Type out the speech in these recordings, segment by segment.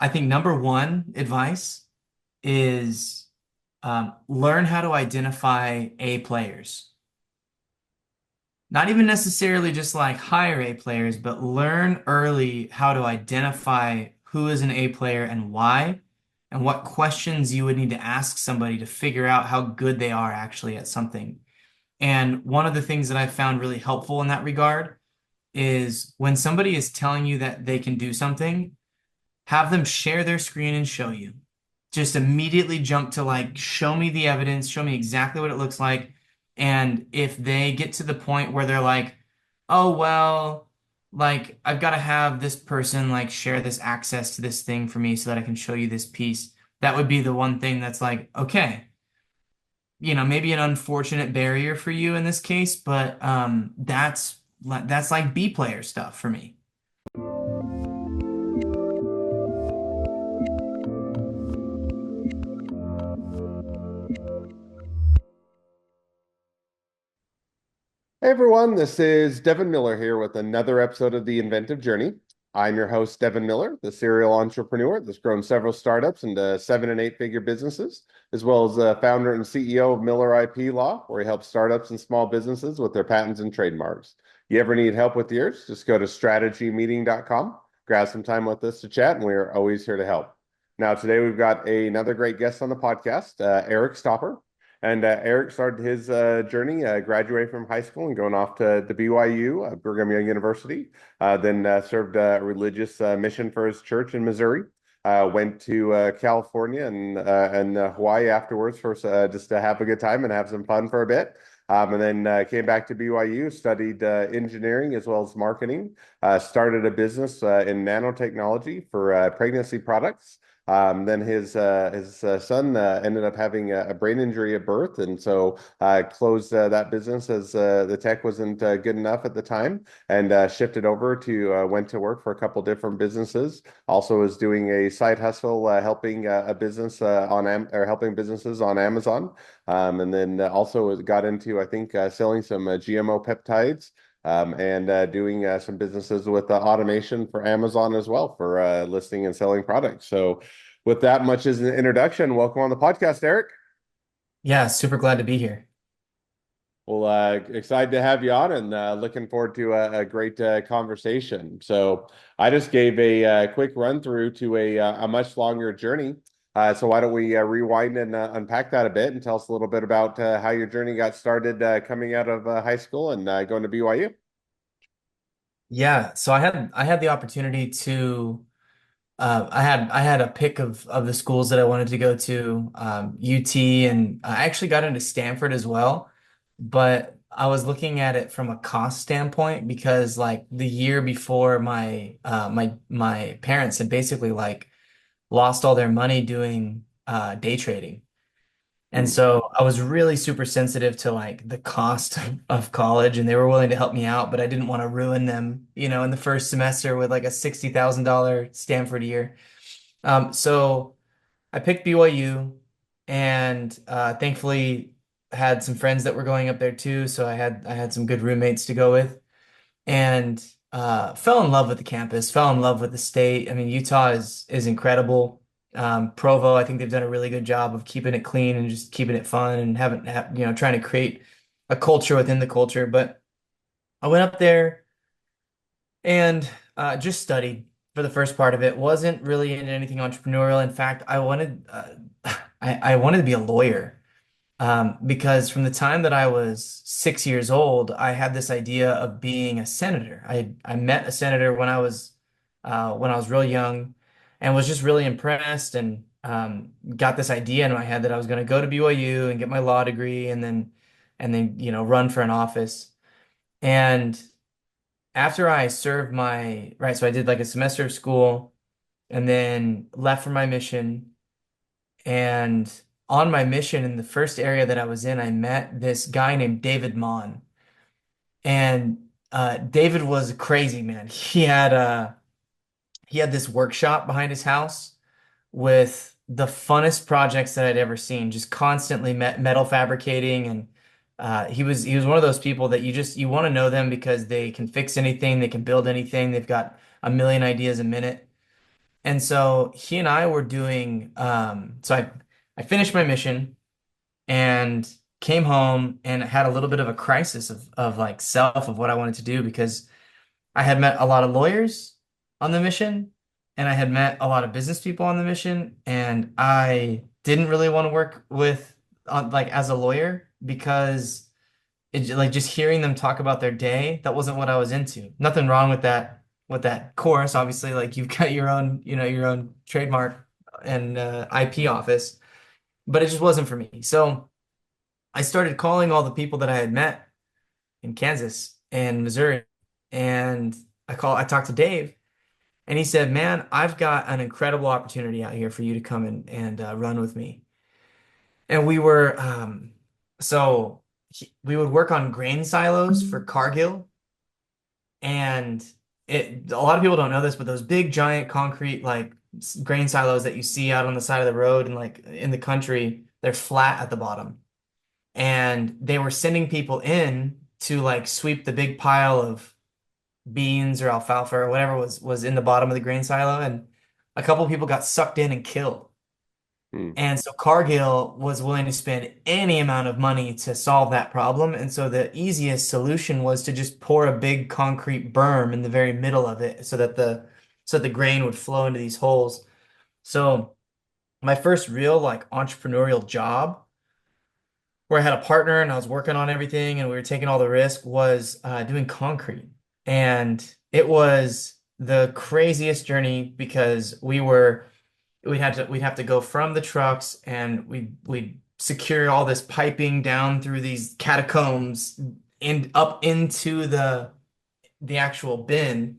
I think number one advice is learn how to identify A players. Not even necessarily just like hire A players, but learn early how to identify who is an A player and why, and what questions you would need to ask somebody to figure out how good they are actually at something. And one of the things that I found really helpful in that regard is when somebody is telling you that they can do something, have them share their screen and show you. Just immediately jump to like, show me the evidence, show me exactly what it looks like. And if they get to the point where they're like, oh, well, like I've got to have this person like share this access to this thing for me so that I can show you this piece. That would be the one thing that's like, okay, maybe an unfortunate barrier for you in this case, but that's like B player stuff for me. Hey everyone, this is Devin Miller here with another episode of The Inventive Journey. I'm your host, Devin Miller, the serial entrepreneur that's grown several startups into 7 and 8 figure businesses, as well as the founder and CEO of Miller IP Law, where he helps startups and small businesses with their patents and trademarks. You ever need help with yours? Just go to strategymeeting.com, grab some time with us to chat, and we are always here to help. Now, today we've got another great guest on the podcast, Eric Stopper. And Eric started his journey, graduating from high school and going off to the BYU, Brigham Young University. Then served a religious mission for his church in Missouri. Went to California and Hawaii afterwards for just to have a good time and have some fun for a bit. And then came back to BYU, studied engineering as well as marketing. Started a business in nanotechnology for pregnancy products. Then his son ended up having a brain injury at birth, and so closed that business as the tech wasn't good enough at the time, and shifted over to went to work for a couple different businesses. Also, was doing a side hustle, helping a business or helping businesses on Amazon, and then also got into I think selling some GMO peptides. And doing some businesses with automation for Amazon as well for listing and selling products. So, with that much as an introduction, welcome on the podcast, Eric. Yeah, super glad to be here. Well, excited to have you on and looking forward to a great conversation. So, I just gave a quick run through to a much longer journey. So, why don't we rewind and unpack that a bit and tell us a little bit about how your journey got started coming out of high school and going to BYU? Yeah, so I had the opportunity to I had a pick of the schools that I wanted to go to, UT, and I actually got into Stanford as well. But I was looking at it from a cost standpoint because like the year before my parents had basically like lost all their money doing day trading. And Hmm. so I was really super sensitive to like the cost of college, and they were willing to help me out, but I didn't want to ruin them, in the first semester with like a $60,000 Stanford year. So I picked BYU, and thankfully had some friends that were going up there too. So I had some good roommates to go with, and fell in love with the campus, fell in love with the state. I mean, Utah is incredible. Provo, I think they've done a really good job of keeping it clean and just keeping it fun and trying to create a culture within the culture. But I went up there and just studied for the first part of it. Wasn't really into anything entrepreneurial. In fact, I wanted to be a lawyer. Because from the time that I was 6 years old, I had this idea of being a senator. I met a senator when I was real young, and was just really impressed, and got this idea in my head that I was going to go to BYU and get my law degree, and then run for an office. And after I served my right, so I did like a semester of school, and then left for my mission. And on my mission, in the first area that I was in, I met this guy named David Mon. And David was crazy, man. He had this workshop behind his house with the funnest projects that I'd ever seen, just constantly metal fabricating. And he was one of those people that you want to know them because they can fix anything, they can build anything, they've got a million ideas a minute. And so he and I were doing, I finished my mission and came home and had a little bit of a crisis of like self of what I wanted to do because I had met a lot of lawyers on the mission and I had met a lot of business people on the mission and I didn't really want to work with like as a lawyer because like just hearing them talk about their day, that wasn't what I was into. Nothing wrong with that course. Obviously, like you've got your own, your own trademark and IP office, but it just wasn't for me. So I started calling all the people that I had met in Kansas and Missouri, and I talked to Dave, and he said, "Man, I've got an incredible opportunity out here for you to come and run with me." And we were so we would work on grain silos for Cargill, and a lot of people don't know this, but those big giant concrete like grain silos that you see out on the side of the road and like in the country, they're flat at the bottom. And they were sending people in to like sweep the big pile of beans or alfalfa or whatever was in the bottom of the grain silo, and a couple people got sucked in and killed. Hmm. And so Cargill was willing to spend any amount of money to solve that problem. And so the easiest solution was to just pour a big concrete berm in the very middle of it so that the grain would flow into these holes. So my first real like entrepreneurial job where I had a partner and I was working on everything and we were taking all the risk was doing concrete. And it was the craziest journey because we'd have to go from the trucks and we'd secure all this piping down through these catacombs and up into the actual bin.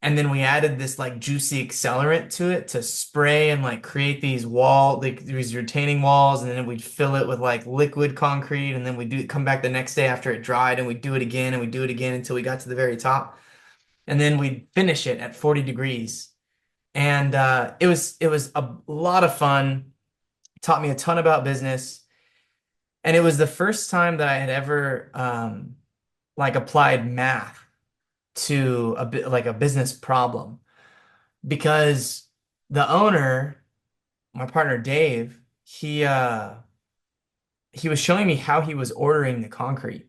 And then we added this like juicy accelerant to it to spray and like create these retaining walls, and then we'd fill it with like liquid concrete, and then we'd come back the next day after it dried and we'd do it again and we'd do it again until we got to the very top. And then we'd finish it at 40 degrees. And it was a lot of fun. Taught me a ton about business. And it was the first time that I had ever like applied math to a bit like a business problem because the owner, my partner Dave, he was showing me how he was ordering the concrete.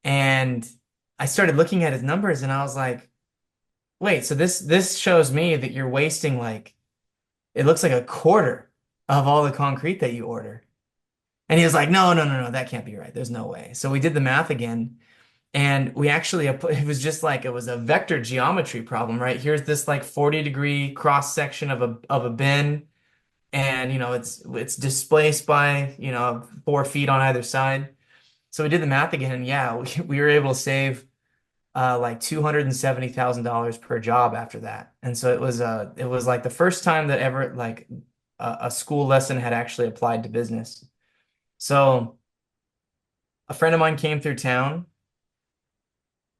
And I started looking at his numbers and I was like, wait, so this shows me that you're wasting like it looks like a quarter of all the concrete that you order. And he was like, no, no, no, no, that can't be right. There's no way. So we did the math again. And we actually, it was just like, it was a vector geometry problem, right? Here's this like 40-degree cross section of a bin. And, it's displaced by, 4 feet on either side. So we did the math again. And yeah, we were able to save like $270,000 per job after that. And so it was like the first time that ever like a school lesson had actually applied to business. So a friend of mine came through town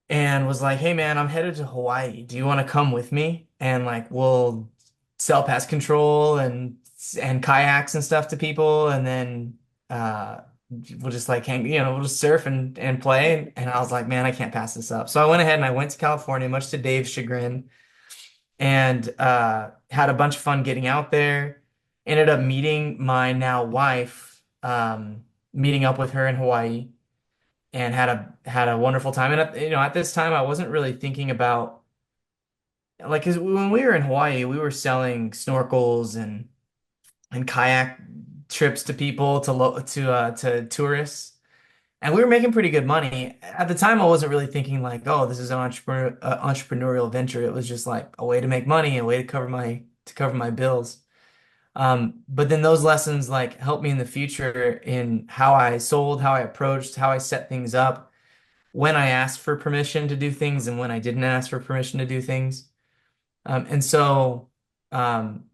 and was like, "Hey man, I'm headed to Hawaii. Do you want to come with me? And like we'll sell pest control and kayaks and stuff to people, and then we'll just like we'll just surf and play." And I was like, "Man, I can't pass this up." So I went ahead and I went to California, much to Dave's chagrin, and had a bunch of fun getting out there. Ended up meeting my now wife, meeting up with her in Hawaii and had a wonderful time. And at this time, I wasn't really thinking about like because when we were in Hawaii, we were selling snorkels and kayak trips to people to tourists, and we were making pretty good money. At the time, I wasn't really thinking like, oh, this is an entrepreneurial venture. It was just like a way to make money, a way to cover my bills. But then those lessons like helped me in the future in how I sold, how I approached, how I set things up, when I asked for permission to do things and when I didn't ask for permission to do things. And so um,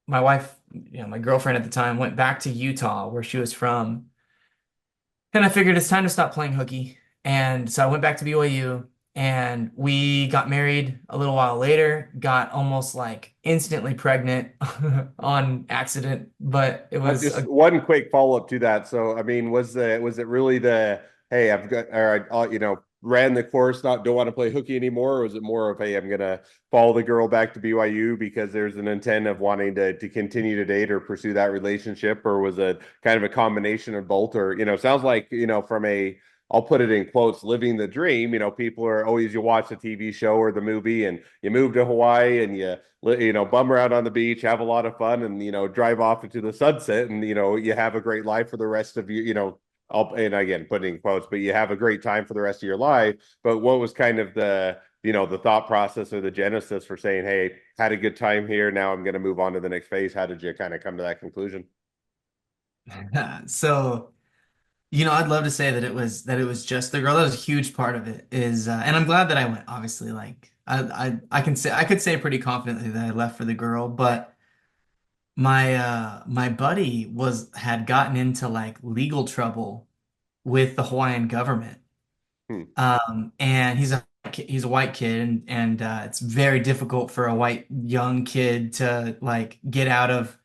my wife, my girlfriend at the time, went back to Utah where she was from. And I figured it's time to stop playing hooky. And so I went back to BYU and we got married a little while later, got almost like instantly pregnant on accident, but it was Just a one quick follow-up to that. So, I mean, was it really the, hey, I've got, all right, ran the course, not don't want to play hooky anymore, or was it more of, hey, I'm gonna follow the girl back to BYU because there's an intent of wanting to continue to date or pursue that relationship, or was it kind of a combination of both? Or, sounds like, from a, I'll put it in quotes, living the dream. People are always, you watch the TV show or the movie and you move to Hawaii and bum around on the beach, have a lot of fun, and drive off into the sunset, and you have a great life for the rest of and again, putting in quotes, but you have a great time for the rest of your life. But what was kind of the thought process or the genesis for saying, hey, had a good time here, now I'm going to move on to the next phase? How did you kind of come to that conclusion? So, I'd love to say that it was just the girl. That was a huge part of it is, and I'm glad that I went, obviously. Like I could say pretty confidently that I left for the girl, but my buddy had gotten into like legal trouble with the Hawaiian government. Hmm. And he's a white kid, and it's very difficult for a white young kid to like get out of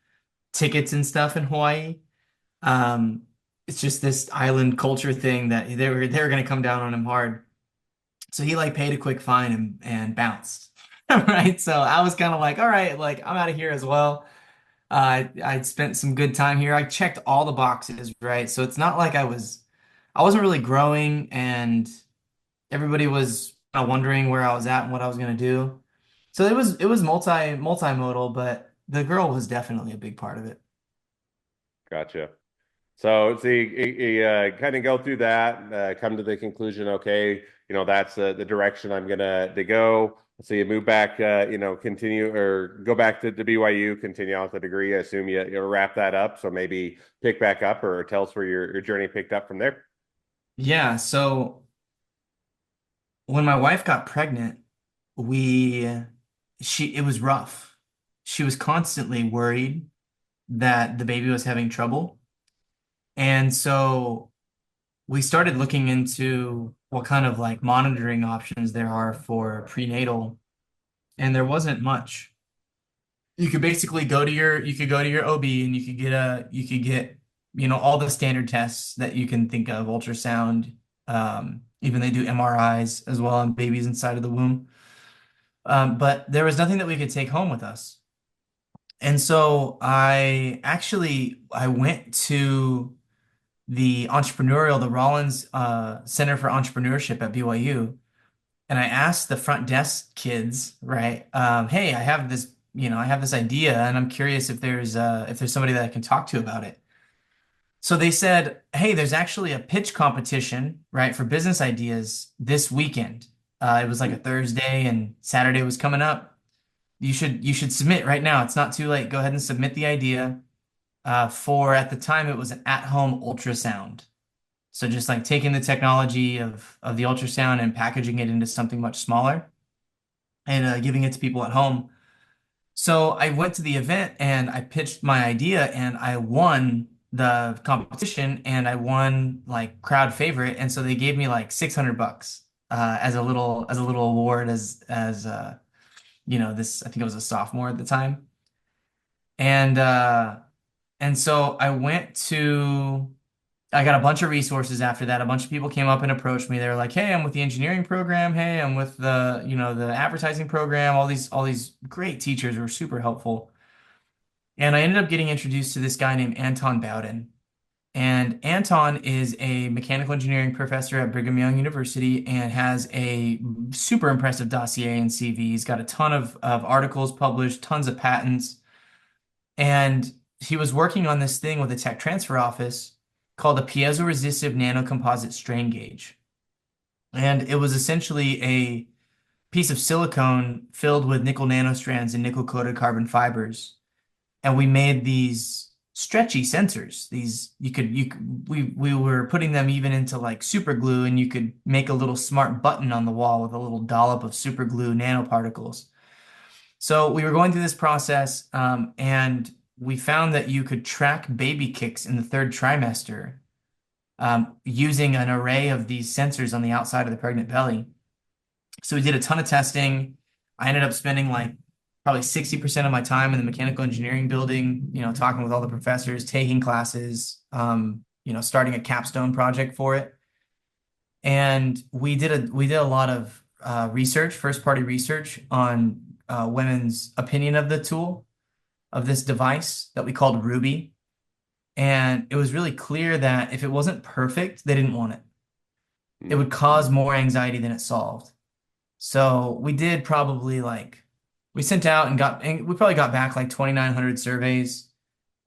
tickets and stuff in Hawaii. Um, it's just this island culture thing that they were gonna come down on him hard. So he like paid a quick fine and bounced. Right. So I was kind of like, all right, like I'm out of here as well. I'd spent some good time here. I checked all the boxes, right? So it's not like I wasn't really growing, and everybody was kind of wondering where I was at and what I was gonna do. So it was multimodal, but the girl was definitely a big part of it. Gotcha. So you kind of go through that, come to the conclusion, okay, that's the direction I'm gonna to go. So you move back, continue or go back to BYU, continue on with the degree. I assume you wrap that up. So maybe pick back up or tell us where your journey picked up from there. Yeah, so when my wife got pregnant, we it was rough. She was constantly worried that the baby was having trouble. And so we started looking into what kind of like monitoring options there are for prenatal, and there wasn't much. You could go to your OB, and you could get, all the standard tests that you can think of, ultrasound, even they do MRIs as well on babies inside of the womb. But there was nothing that we could take home with us. And so I went to the Rollins Center for Entrepreneurship at BYU, and I asked the front desk kids, right? Hey, I have this idea, and I'm curious if there's somebody that I can talk to about it. So they said, hey, there's actually a pitch competition, right, for business ideas this weekend. It was like a Thursday, and Saturday was coming up. You should submit right now. It's not too late. Go ahead and submit the idea. For at the time it was an at-home ultrasound. So just like taking the technology of the ultrasound and packaging it into something much smaller, and giving it to people at home. So I went to the event and I pitched my idea, and I won the competition, and I won like crowd favorite. And so they gave me like 600 bucks as a little award, this, I think I was a sophomore at the time. And so I got a bunch of resources after that. A bunch of people came up and approached me. They were like, "Hey, I'm with the engineering program. Hey, I'm with the advertising program." All these great teachers were super helpful. And I ended up getting introduced to this guy named Anton Bowden. And Anton is a mechanical engineering professor at Brigham Young University and has a super impressive dossier and CV. He's got a ton of articles published, tons of patents. And he was working on this thing with a tech transfer office called a piezoresistive nanocomposite strain gauge. And it was essentially a piece of silicone filled with nickel nanostrands and nickel coated carbon fibers. And we made these stretchy sensors. We were putting them even into like super glue, and you could make a little smart button on the wall with a little dollop of super glue nanoparticles. So we were going through this process, and we found that you could track baby kicks in the third trimester, using an array of these sensors on the outside of the pregnant belly. So we did a ton of testing. I ended up spending like probably 60% of my time in the mechanical engineering building, talking with all the professors, taking classes, starting a capstone project for it. And we did a lot of research, first party research on women's opinion of the tool, of this device that we called Ruby. And it was really clear that if it wasn't perfect, they didn't want it. It Mm. would cause more anxiety than it solved. So we did probably like we sent out and we probably got back like 2,900 surveys,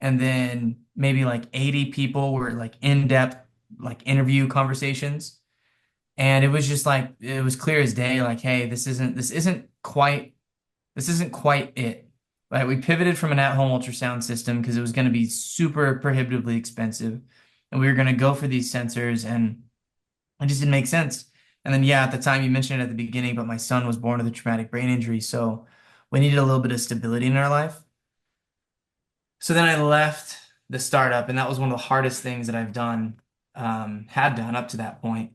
and then maybe like 80 people were like in-depth like interview conversations. And it was just like it was clear as day, like, hey, this isn't quite it. Like we pivoted from an at-home ultrasound system because it was going to be super prohibitively expensive, and we were going to go for these sensors, and it just didn't make sense. And then yeah, at the time you mentioned it at the beginning, but my son was born with a traumatic brain injury, so we needed a little bit of stability in our life. So then I left the startup, and that was one of the hardest things that I've done, had done up to that point.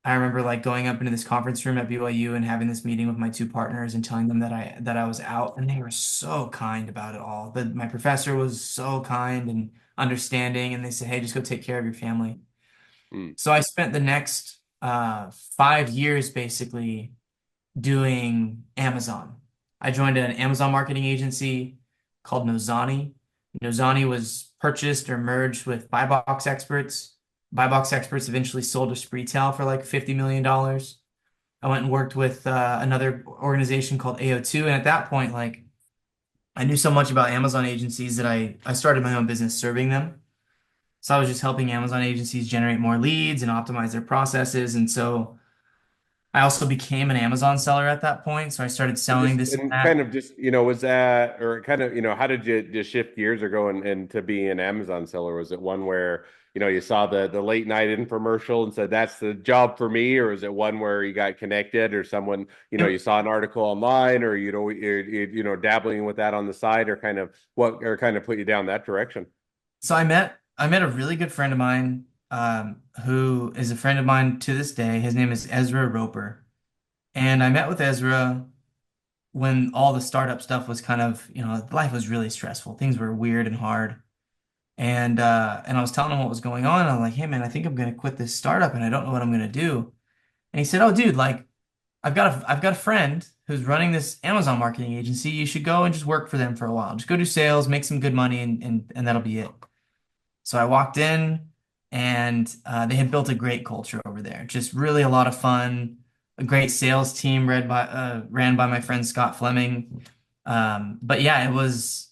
I remember like going up into this conference room at BYU and having this meeting with my two partners and telling them that I was out, and they were so kind about it all. But my professor was so kind and understanding, and they said, "Hey, just go take care of your family." Mm. So I spent the next 5 years basically doing Amazon. I joined an Amazon marketing agency called Nozani. Nozani was purchased or merged with Buybox Experts. Buybox Experts eventually sold to Spreetel for like $50 million. I went and worked with another organization called AO2. And at that point, like I knew so much about Amazon agencies that I started my own business serving them. So I was just helping Amazon agencies generate more leads and optimize their processes. And so I also became an Amazon seller at that point. So I started And selling just this and and that. kind of just, was that or kind of, how did you just shift gears or go and to be an Amazon seller? Was it one where, you saw the late night infomercial and said that's the job for me, or is it one where you got connected or someone, you It- saw an article online or dabbling with that on the side, or kind of what or kind of put you down that direction? So I met a really good friend of mine, who is a friend of mine to this day. His name is Ezra Roper. And I met with Ezra when all the startup stuff was kind of, life was really stressful. Things were weird and hard. And I was telling him what was going on. I'm like, hey man, I think I'm gonna quit this startup and I don't know what I'm gonna do. And he said, oh dude, like I've got a friend who's running this Amazon marketing agency. You should go and just work for them for a while. Just go do sales, make some good money, and that'll be it. So I walked in, and they had built a great culture over there. Just really a lot of fun. A great sales team ran by my friend Scott Fleming. But yeah, it was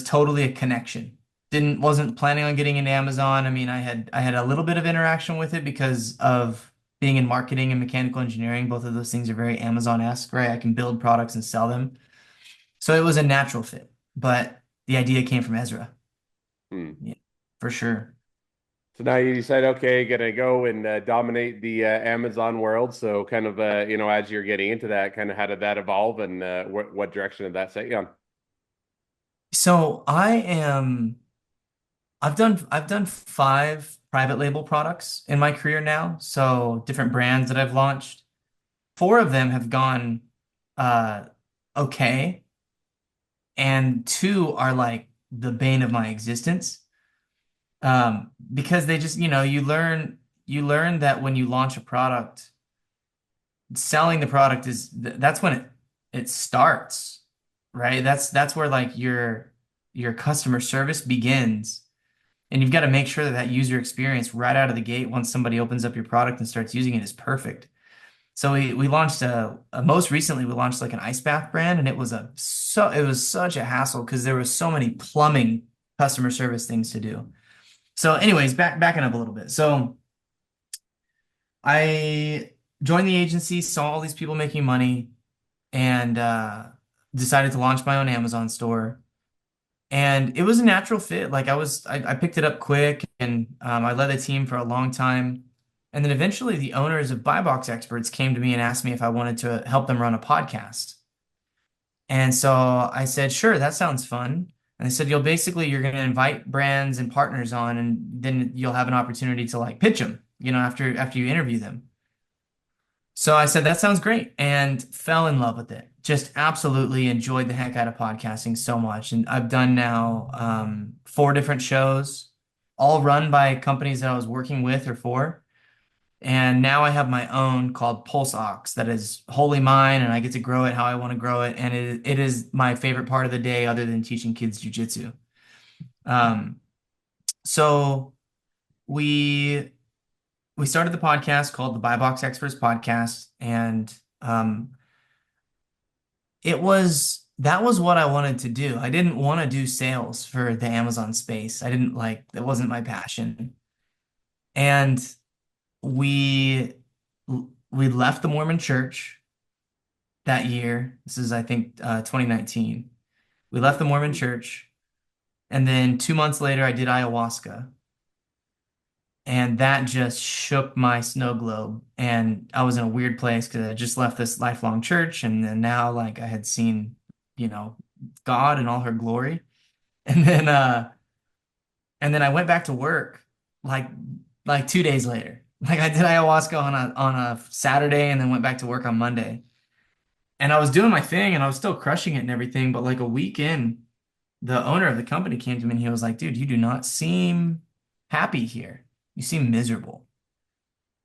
totally a connection. Wasn't planning on getting into Amazon. I mean, I had a little bit of interaction with it because of being in marketing and mechanical engineering. Both of those things are very Amazon-esque, right? I can build products and sell them. So it was a natural fit. But the idea came from Ezra. Hmm. Yeah, for sure. So now you decide, okay, gonna go and dominate the Amazon world. So kind of, as you're getting into that, kind of how did that evolve, and what direction did that set you on? So I've done 5 private label products in my career now. So different brands that I've launched. 4 of them have gone uh okay, and 2 are like the bane of my existence. Because they just, you learn that when you launch a product, selling the product that's when it starts, right? That's where like your customer service begins. And you've got to make sure that that user experience right out of the gate, once somebody opens up your product and starts using it, is perfect. So we launched most recently we launched like an ice bath brand, and it was such a hassle because there was so many plumbing customer service things to do. So anyways, backing up a little bit. So I joined the agency, saw all these people making money, and decided to launch my own Amazon store. And it was a natural fit. Like I picked it up quick, and I led the team for a long time. And then eventually, the owners of Buy Box Experts came to me and asked me if I wanted to help them run a podcast. And so I said, sure, that sounds fun. And they said, you're going to invite brands and partners on, and then you'll have an opportunity to like pitch them, after you interview them. So I said, that sounds great, and fell in love with it. Just absolutely enjoyed the heck out of podcasting so much. And I've done now 4 different shows, all run by companies that I was working with or for. And now I have my own called Pulse Ox that is wholly mine, and I get to grow it how I want to grow it. And it is my favorite part of the day other than teaching kids jujitsu. Um, so we we started the podcast called the Buy Box Experts Podcast, and it was that was what I wanted to do. I didn't want to do sales for the Amazon space. I didn't like that wasn't my passion. And we we left the Mormon church that year. This is, I think, 2019. We left the Mormon church, and then 2 months later, I did ayahuasca, and that just shook my snow globe. And I was in a weird place because I just left this lifelong church, and then now, like, I had seen, you know, God in all her glory, and then I went back to work, like, 2 days later. Like I did ayahuasca on a Saturday, and then went back to work on Monday. And I was doing my thing and I was still crushing it and everything. But like a week in, the owner of the company came to me and he was like, dude, you do not seem happy here. You seem miserable.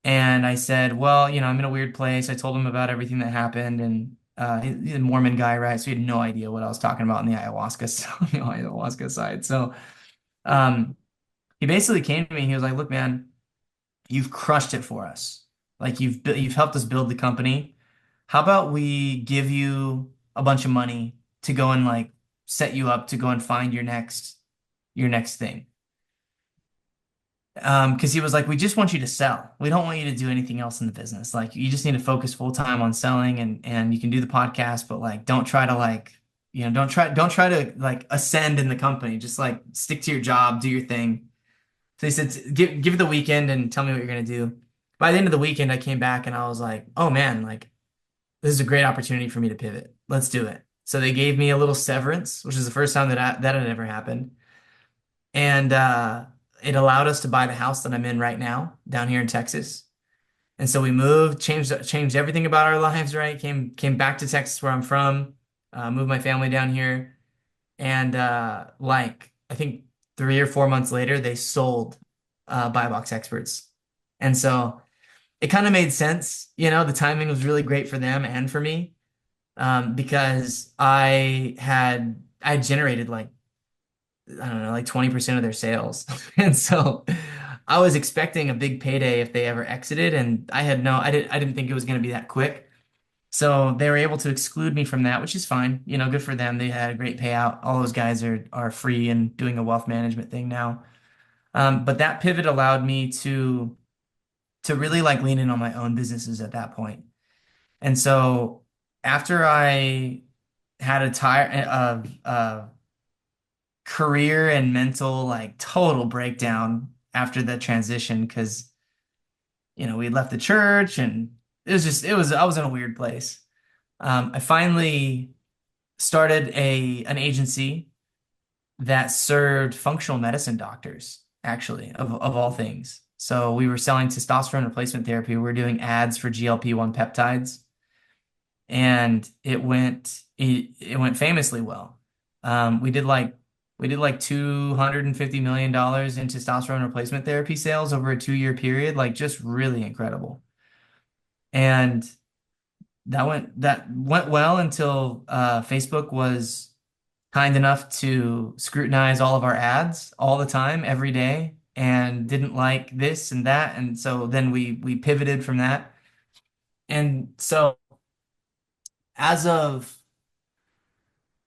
And I said, well, I'm in a weird place. I told him about everything that happened. And he's a Mormon guy, right? So he had no idea what I was talking about in the ayahuasca side. So um, he basically came to me. He was like, look, man, you've crushed it for us. Like you've helped us build the company. How about we give you a bunch of money to go and like set you up to go and find your next thing? Because he was like, we just want you to sell. We don't want you to do anything else in the business. Like you just need to focus full time on selling, and you can do the podcast, but like don't try to like, don't try to like ascend in the company. Just like stick to your job, do your thing. So he said, give it the weekend and tell me what you're gonna do. By the end of the weekend, I came back and I was like, oh man, like this is a great opportunity for me to pivot. Let's do it. So they gave me a little severance, which is the first time that had ever happened. And it allowed us to buy the house that I'm in right now down here in Texas. And so we moved, changed everything about our lives, right? Came back to Texas where I'm from, moved my family down here. And like I think 3 or 4 months later, they sold Buy Box Experts. And so it kind of made sense. The timing was really great for them and for me, because I had generated like I don't know like 20% of their sales, and so I was expecting a big payday if they ever exited, and I didn't think it was going to be that quick. So they were able to exclude me from that, which is fine. Good for them. They had a great payout. All those guys are free and doing a wealth management thing now. But that pivot allowed me to really like lean in on my own businesses at that point. And so after I had a career and mental like total breakdown after that transition, because we had left the church and I was in a weird place. I finally started a an agency that served functional medicine doctors, actually, of all things. So we were selling testosterone replacement therapy. We were doing ads for GLP-1 peptides, and it went famously well. We did like $250 million in testosterone replacement therapy sales over a 2-year period, like just really incredible. And that went well until Facebook was kind enough to scrutinize all of our ads all the time, every day, and didn't like this and that. And so then we pivoted from that. And so as of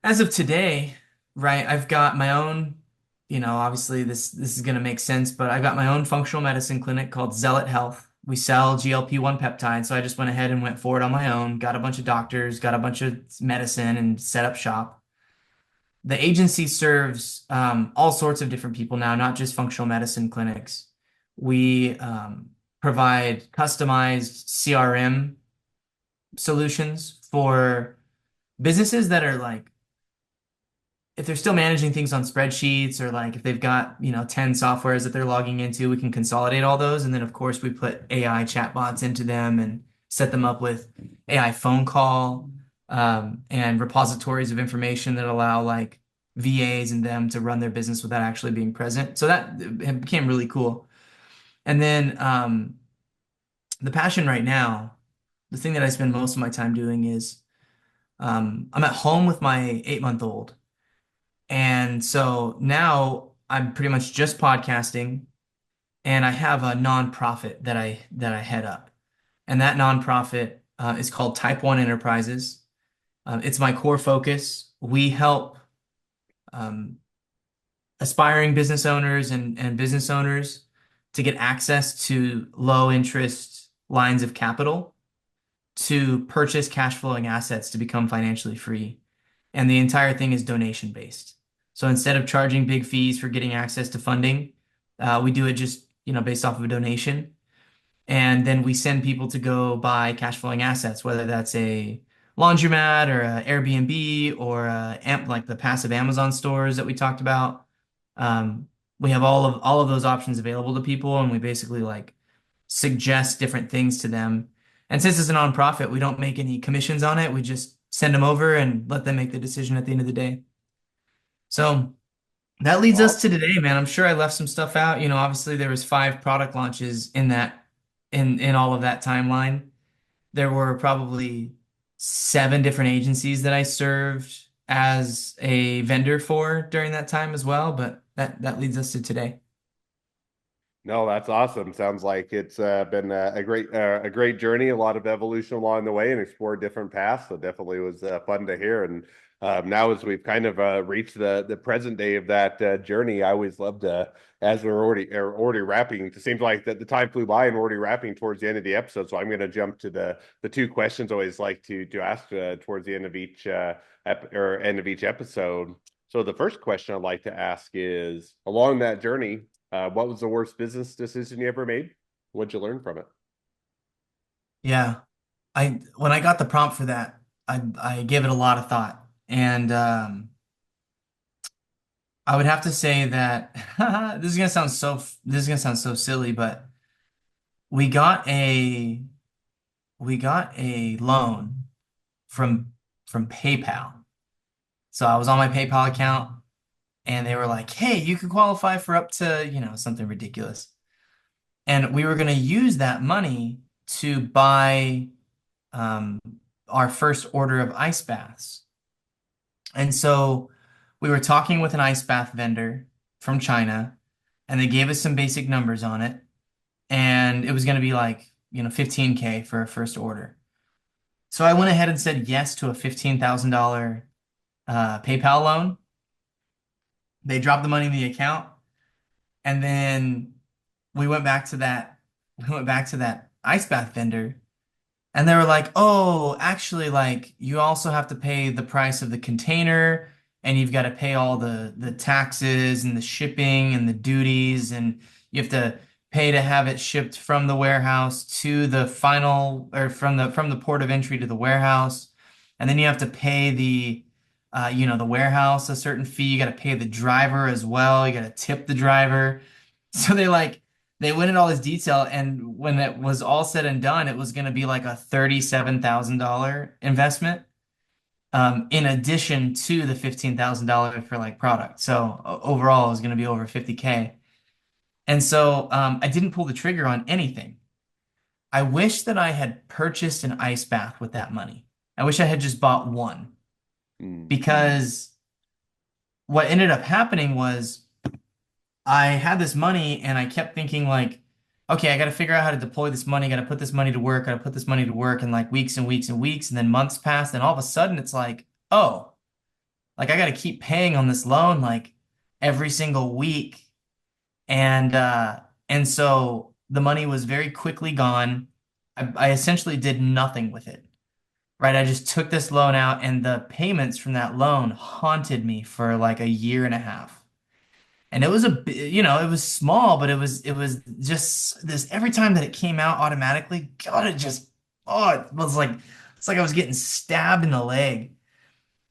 as of today, right, I've got my own, obviously this is going to make sense, but I got my own functional medicine clinic called Zealot Health. We sell GLP-1 peptides, so I just went ahead and went forward on my own, got a bunch of doctors, got a bunch of medicine, and set up shop. The agency serves all sorts of different people now, not just functional medicine clinics. We provide customized CRM solutions for businesses that are like, if they're still managing things on spreadsheets, or like if they've got, 10 softwares that they're logging into, we can consolidate all those. And then of course we put AI chatbots into them and set them up with AI phone call, and repositories of information that allow like VAs and them to run their business without actually being present. So that it became really cool. And then the passion right now, the thing that I spend most of my time doing is I'm at home with my 8-month-old. And so now I'm pretty much just podcasting, and I have a nonprofit that I head up. And that nonprofit is called Type One Enterprises. It's my core focus. We help um, aspiring business owners and business owners to get access to low interest lines of capital to purchase cash flowing assets to become financially free. And the entire thing is donation based. So instead of charging big fees for getting access to funding, we do it just, based off of a donation. And then we send people to go buy cash flowing assets, whether that's a laundromat or a Airbnb or like the passive Amazon stores that we talked about. We have all of those options available to people, and we basically like suggest different things to them. And since it's a nonprofit, we don't make any commissions on it. We just send them over and let them make the decision at the end of the day. So that leads us to Awesome. today, man. I'm sure I left some stuff out. Obviously there was 5 product launches in all of that timeline. There were probably 7 different agencies that I served as a vendor for during that time as well, but that leads us to today. No, that's awesome. Sounds like it's been a great journey, a lot of evolution along the way, and explored different paths. So definitely was fun to hear. And now, as we've kind of reached the present day of that journey, I always loved as we're already wrapping. It seems like that the time flew by, and we're already wrapping towards the end of the episode. So I'm going to jump to the 2 questions I always like to ask towards the end of each end of each episode. So the first question I'd like to ask is, along that journey, what was the worst business decision you ever made? What'd you learn from it? Yeah. When I got the prompt for that, I gave it a lot of thought. And I would have to say that this is gonna sound so silly, but we got a we got a loan from from PayPal. So I was on my PayPal account, and they were like, "Hey, you can qualify for up to, something ridiculous." And we were going to use that money to buy um, our first order of ice baths. And so we were talking with an ice bath vendor from China, and they gave us some basic numbers on it. And it was going to be like, 15K for a first order. So I went ahead and said yes to a $15,000 PayPal loan. They dropped the money in the account, and then we went back to that we went back to that ice bath vendor, and they were like, "Oh, actually, like you also have to pay the price of the container, and you've got to pay all the taxes and the shipping and the duties, and you have to pay to have it shipped from the warehouse to the final, or from the port of entry to the warehouse, and then you have to pay the warehouse a certain fee. You got to pay the driver as well. You got to tip the driver." So they went into all this detail, and when it was all said and done, it was going to be like a $37,000 investment, in addition to the $15,000 for like product. So overall, it was going to be over 50K. And so I didn't pull the trigger on anything. I wish that I had purchased an ice bath with that money. I wish I had just bought one, Mm. because what ended up happening was I had this money, and I kept thinking like, okay, I got to figure out how to deploy this money. Got to put this money to work. Got to put this money to work. And like weeks and weeks and weeks, and then months passed, and all of a sudden it's like, oh, like I got to keep paying on this loan like every single week. And so the money was very quickly gone. I essentially did nothing with it. Right? I just took this loan out, and the payments from that loan haunted me for like a year and a half. And it was it was small, but it was just this every time that it came out automatically. God, it was like it's like I was getting stabbed in the leg.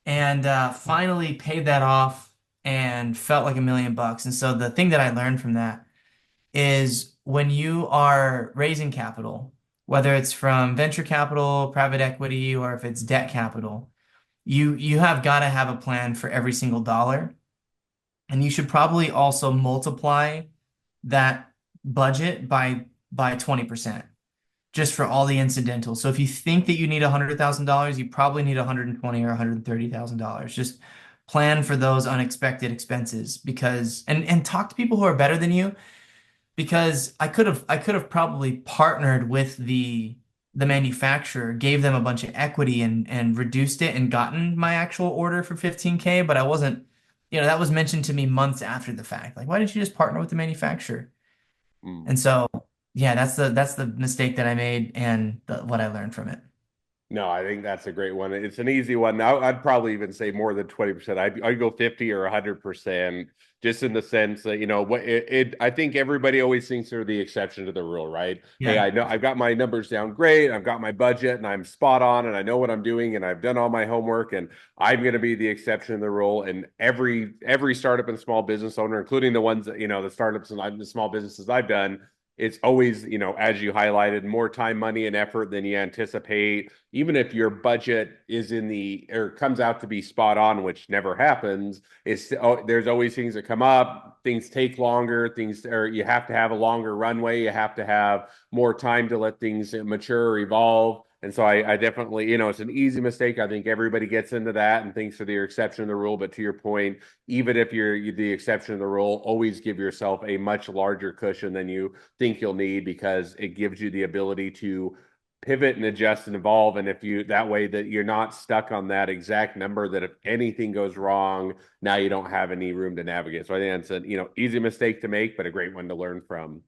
And finally paid that off and felt like $1 million. And so the thing that I learned from that is when you are raising capital, whether it's from venture capital, private equity, or if it's debt capital, you have got to have a plan for every single dollar. And you should probably also multiply that budget by 20%. just for all the incidentals. So if you think that you need $100,000, you probably need 120 or $130,000. Just plan for those unexpected expenses because and talk to people who are better than you because I could have probably partnered with the manufacturer, gave them a bunch of equity and reduced it and gotten my actual order for 15K, but I wasn't, that was mentioned to me months after the fact. Like, why didn't you just partner with the manufacturer? Mm. And so, yeah, that's the mistake that I made and what I learned from it. No, I think that's a great one. It's an easy one. I'd probably even say more than 20%. I'd go 50 or 100%, just in the sense that, I think everybody always thinks they're the exception to the rule, right? Hey, Yeah. I know I've got my numbers down great. I've got my budget and I'm spot on and I know what I'm doing and I've done all my homework and I'm going to be the exception to the rule. And every startup and small business owner, including the ones that, the startups and the small businesses I've done, it's always, as you highlighted, more time, money, and effort than you anticipate. Even if your budget is in the or comes out to be spot on, which never happens, there's always things that come up. Things take longer. Things or you have to have a longer runway. You have to have more time to let things mature or evolve. And so I definitely, it's an easy mistake. I think everybody gets into that and thinks they're the exception to the rule. But to your point, even if you're the exception to the rule, always give yourself a much larger cushion than you think you'll need because it gives you the ability to pivot and adjust and evolve. And if you that way that you're not stuck on that exact number, that if anything goes wrong, now you don't have any room to navigate. So I think that's easy mistake to make, but a great one to learn from.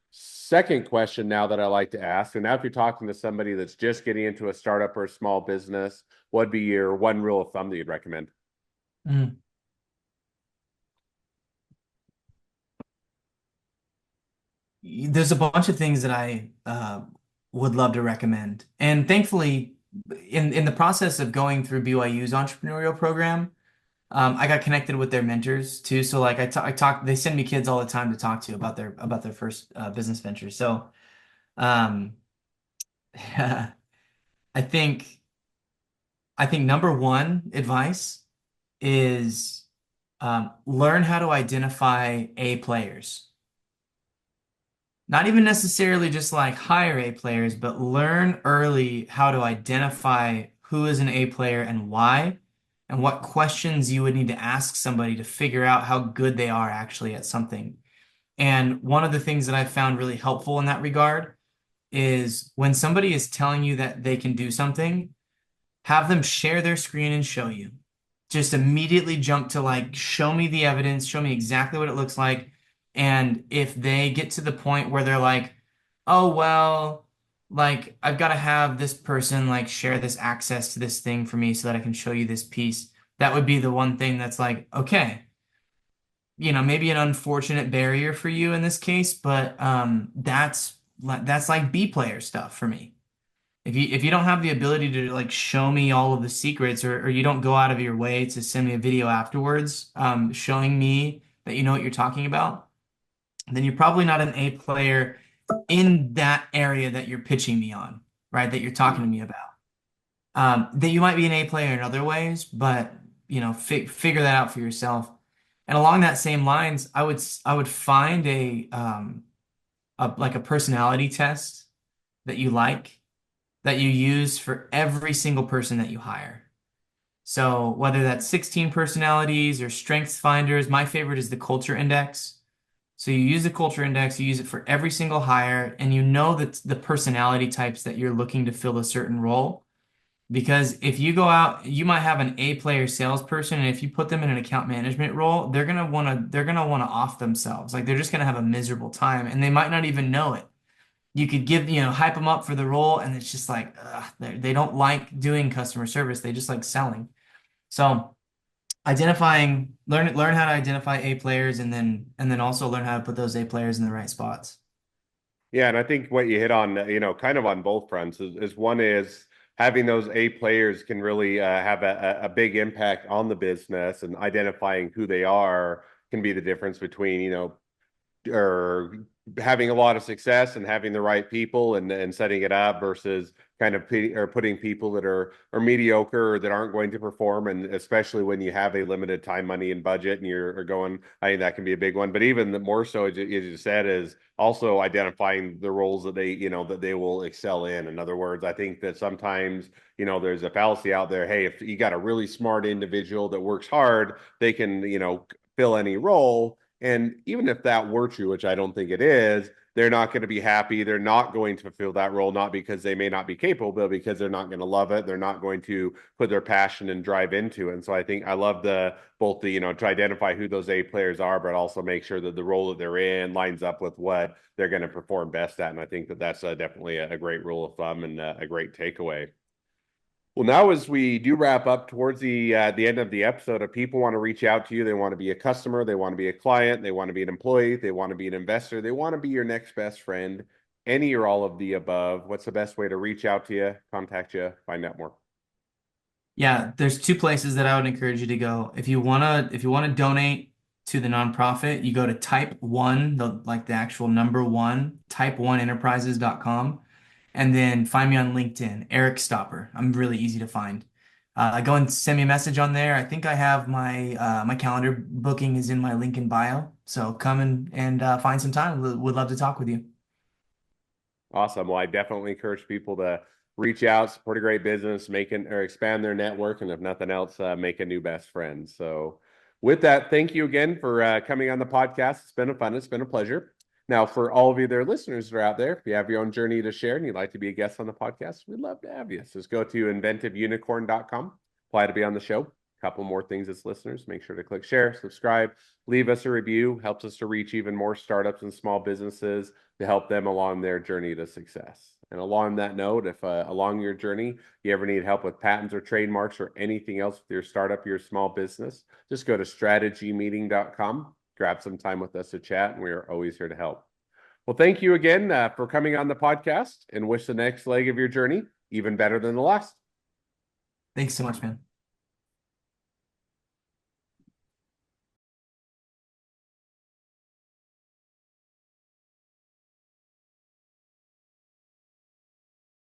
Second question now that I like to ask, and now if you're talking to somebody that's just getting into a startup or a small business, what'd be your one rule of thumb that you'd recommend? Mm. There's a bunch of things that I would love to recommend. And thankfully, in the process of going through BYU's entrepreneurial program, I got connected with their mentors too. So like I talk, they send me kids all the time to talk to about their first business venture. So um, I think I think number one advice is learn how to identify A players. Not even necessarily just like hire A players, but learn early how to identify who is an A player and why, and what questions you would need to ask somebody to figure out how good they are actually at something. And one of the things that I found really helpful in that regard is when somebody is telling you that they can do something, have them share their screen and show you. Just immediately jump to like, show me the evidence, show me exactly what it looks like. And if they get to the point where they're like, oh, well, like I've got to have this person like share this access to this thing for me so that I can show you this piece, that would be the one thing that's like, okay, maybe an unfortunate barrier for you in this case, but that's like B player stuff for me. If you don't have the ability to like show me all of the secrets or you don't go out of your way to send me a video afterwards, showing me that you know what you're talking about, then you're probably not an A player in that area that you're pitching me on, right? That you're talking to me about. That you might be an A player in other ways, but figure that out for yourself. And along that same lines, I would find a personality test that you like that you use for every single person that you hire. So whether that's 16 personalities or strengths finders, my favorite is the culture index. So you use the culture index, you use it for every single hire, and you know that the personality types that you're looking to fill a certain role. Because if you go out, you might have an A player salesperson, and if you put them in an account management role, they're gonna wanna off themselves. Like they're just gonna have a miserable time, and they might not even know it. You could hype them up for the role, and it's just like they don't like doing customer service. They just like selling. So learn how to identify A players, and then also learn how to put those A players in the right spots. Yeah, and I think what you hit on, kind of on both fronts is one is having those A players can really have a big impact on the business, and identifying who they are can be the difference between, or having a lot of success and having the right people and setting it up versus kind of or putting people that are mediocre or that aren't going to perform, and especially when you have a limited time, money, and budget, and you're going, I think that can be a big one. But even more so, as you said, is also identifying the roles that they, that they will excel in. In other words, I think that sometimes, there's a fallacy out there. Hey, if you got a really smart individual that works hard, they can, fill any role. And even if that were true, which I don't think it is, they're not going to be happy. They're not going to fulfill that role, not because they may not be capable, but because they're not going to love it. They're not going to put their passion and drive into it. And so I think I love both the, to identify who those A players are, but also make sure that the role that they're in lines up with what they're going to perform best at. And I think that that's definitely a great rule of thumb and a great takeaway. Well, now as we do wrap up towards the end of the episode, if people want to reach out to you, they want to be a customer, they want to be a client, they want to be an employee, they want to be an investor, they want to be your next best friend, any or all of the above, what's the best way to reach out to you, contact you, find out more? Yeah, there's two places that I would encourage you to go. If you wanna donate to the nonprofit, you go to type one, the actual number one, type1enterprises.com, and then find me on LinkedIn, Eric Stopper. I'm really easy to find. Go and send me a message on there. I think I have my calendar booking is in my link in bio. So come and find some time. Would love to talk with you. Awesome. Well, I definitely encourage people to reach out, support a great business, or expand their network, and if nothing else, make a new best friend. So, with that, thank you again for coming on the podcast. It's been fun. It's been a pleasure. Now, for all of you their listeners that are out there, if you have your own journey to share and you'd like to be a guest on the podcast, we'd love to have you. So just go to inventiveunicorn.com, apply to be on the show. A couple more things as listeners. Make sure to click share, subscribe, leave us a review. Helps us to reach even more startups and small businesses to help them along their journey to success. And along that note, if along your journey you ever need help with patents or trademarks or anything else with your startup, your small business, just go to strategymeeting.com, grab some time with us to chat, and we are always here to help. Well, thank you again for coming on the podcast, and wish the next leg of your journey even better than the last. Thanks so much, man.